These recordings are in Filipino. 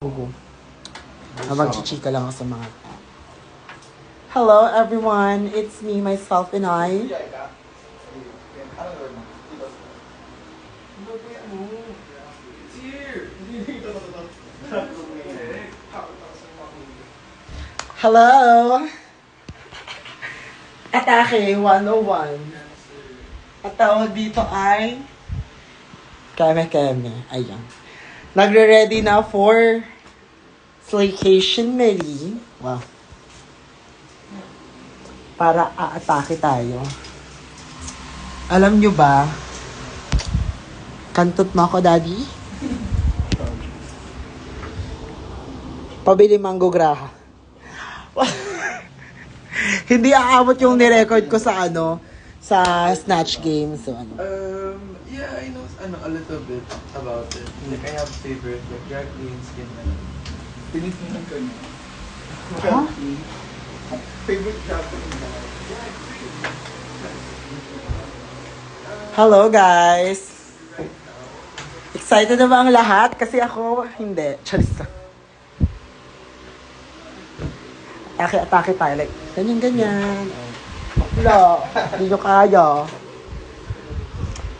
Oo. Magchichika lang ako sa mga... Hello everyone, it's me, myself, and I. Hello! Atake 101. At tawag dito ay... Keme. Ayan. Nagre-ready na for Slaycation Melly. Wow. Para aatake tayo. Alam nyo ba? Kantot mo ako, Daddy? Pabili mango graha. Hindi aabot yung nirecord ko sa sa Snatch Game. So Yeah, I know a little bit about it. Like, I have favorite, like, drag queen, skin na. Tinitinan ko niya. Huh? Favorite drag queen na. Hello, guys! Excited na ba ang lahat? Kasi ako, hindi. Charis. Atake tayo. Like, ganyan. Wala. Hindi nyo kaya.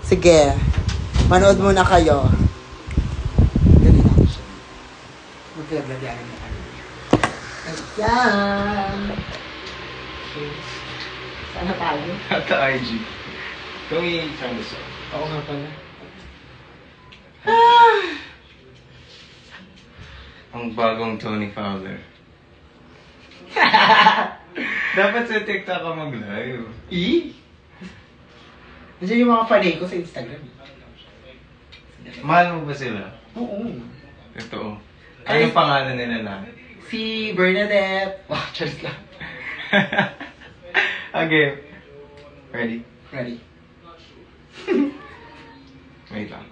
Sige. Manood muna kayo. Dali natin siya. Maglaglagyan na kayo. Ayan. Okay. Sana tayo? At the IG. Can we turn this off? Oo nga pala. Ang bagong Tony Fowler. Dapat sa TikTok ka mag-live. Nandiyan yung mga fanay ko sa Instagram. Mahal mo ba sila? Oo. Totoo. Ay- Anong pangalan nila na? Si Bernadette. Wow, charis lang. Okay. Ready? Ready? Wait lang.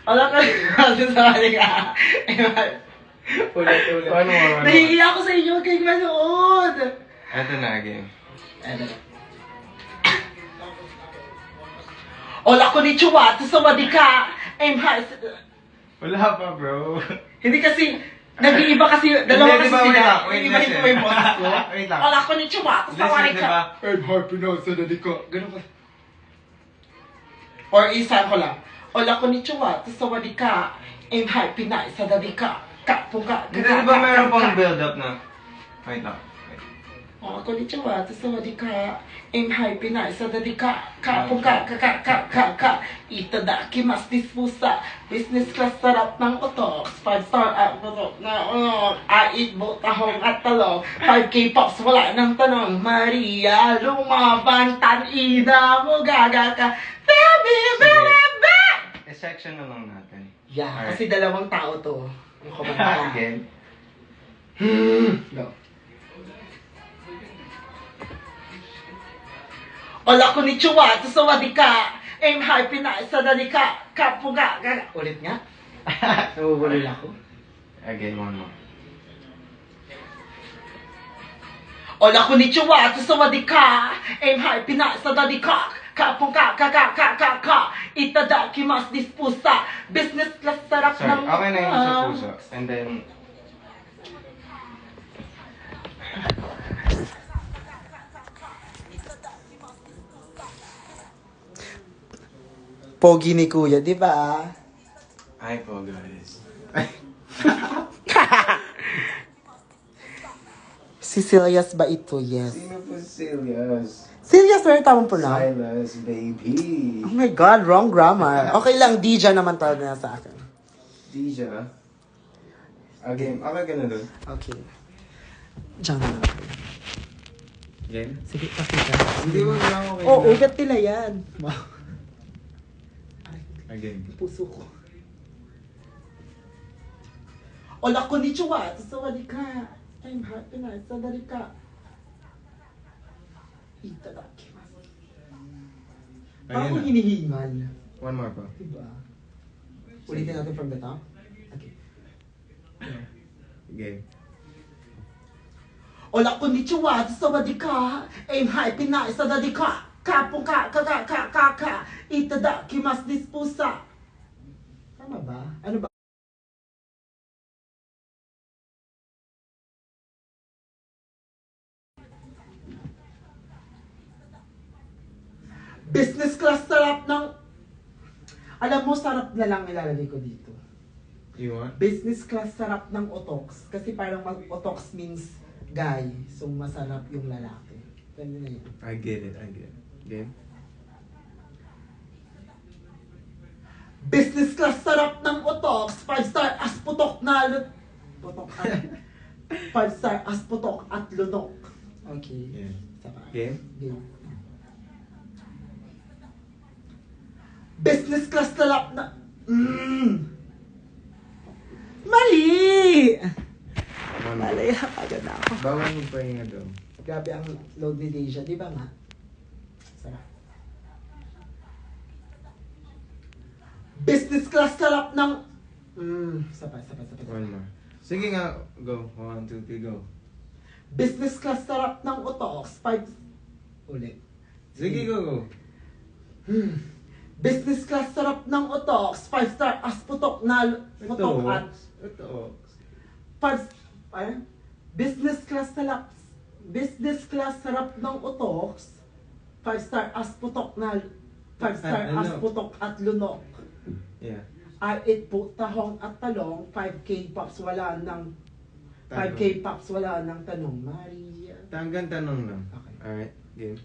Wala ka rin sa ka. Ulit. Paano mo? Nahihiya ako sa inyo kay manood. Ito na again. Ano? Hola, konnichiwa, sawadika. Wala pa, bro. Hindi kasi, nag-iiba kasi, dalawa Hindi, kasi diba, wait sila. lang, wait, Iibahin ko listen. ba yung boses ko? Wait lang. Hola, konnichiwa, Listen, sawadika. diba? I'm happy now, sadadika. Ganun ba? Or isa ko lang. Hola, konnichiwa, sawadika. I'm happy na, sadadika. Kapunga. Hindi, diba meron pang build-up na? Wait lang. Oh, konnichiwa, sawadika. I'm happy na, sadadika. Kapunga, ka. Itadakimasu, dispusa. Business class sarap ng utok. 5-star at utok na ait butahong at talong. 5K pops, wala nang tanong. Maria, lumaban, tanina mo, gaga ka. Baby. I-section na lang natin. Yeah, Alright. kasi dalawang tao to. Yung kumanta. Again? No. Hola, konnichiwa, sawadika. I'm happy na, sadadika. Kapunga, gaga. Ulit nga. Nabubulol ako. Again, one more. Hola, konnichiwa, sawadika. I'm happy na, sadadika. Kapunga, ka. Itadakimasu, dispusa. Business class sarap Sorry, ng... okay na yung sa puso. And then... Pogi ni Kuya, di ba? Hi po, guys. Sicilias ba ito? Yes. Sino po si Silas? Sicilias ba yung tamang pronoun? Silas, baby. Oh my God, wrong grammar. Okay lang, Dija naman talaga na sa akin. Dija. Again, okay ka na dun? Okay. Diyan na. Again? Sige, pakita. Hindi mo lang okay Oh, na. ugat nila yan. Again. Puso ko. Hola, konnichiwa. Sawadika. I'm happy na. Sawadika. Itadakimasu. Parang Ayun na. hinihingal. One more pa. Diba? Ulitin natin from the top. Okay. Again. Hola, konnichiwa. Sawadika. I'm happy na. Sawadika. Kapunga, ka. Itadakimasu, dispusa. Tama ba? Ano ba? Business class sarap ng... Alam mo, sarap na lang ilalagay ko dito. You want? Business class sarap ng otox. Kasi parang otox means guy. So, masarap yung lalaki. Pwede na yun. I get it. Game? Business class sarap ng otox. 5-star as putok na... Putok at... 5-star as putok at lunok. Okay. Yeah. Saka. Game? Game. Business class sarap na... Mali! Mali, agad na ako. Bawal mo pahinga daw. Grabe ang load ni Deja, di ba nga? Sarap. Business class sarap ng... Sabay. One more. Sige nga, go. 1, 2, 3, go. Business class sarap ng otox. 5... Ulit. Sige, go. Business class sarap ng otox. 5-star as putok na... Putok at... Ito. 5... Ay? Business class sarap... Business class sarap ng otox. 5-star as putok na... 5-star as Ano? putok at lunok. Yeah. I eat po tahong at talong. 5K pops wala ng... 5K pops wala ng tanong. Maria. Tanggan tanong lang. Okay. Alright, game.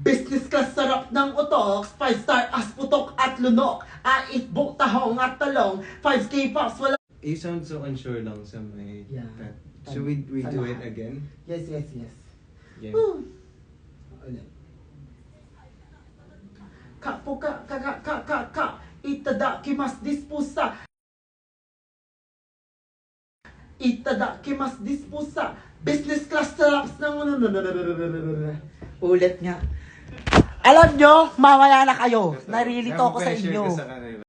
Business class sarap ng utok, 5-star as putok at lunok, ait buk tahong at talong, 5K pops wala... You sound so unsure lang sa may... Yeah. Should we Sa do it lahat. again? Yes. Yeah. Woo! Ulit. Itadakimasu dispusa. Itadakimasu dispusa. Business class sarap ng... Ulit nga. Alam nyo, mamaya na kayo. Narilito ako sa Pressure inyo. ka sa kanila.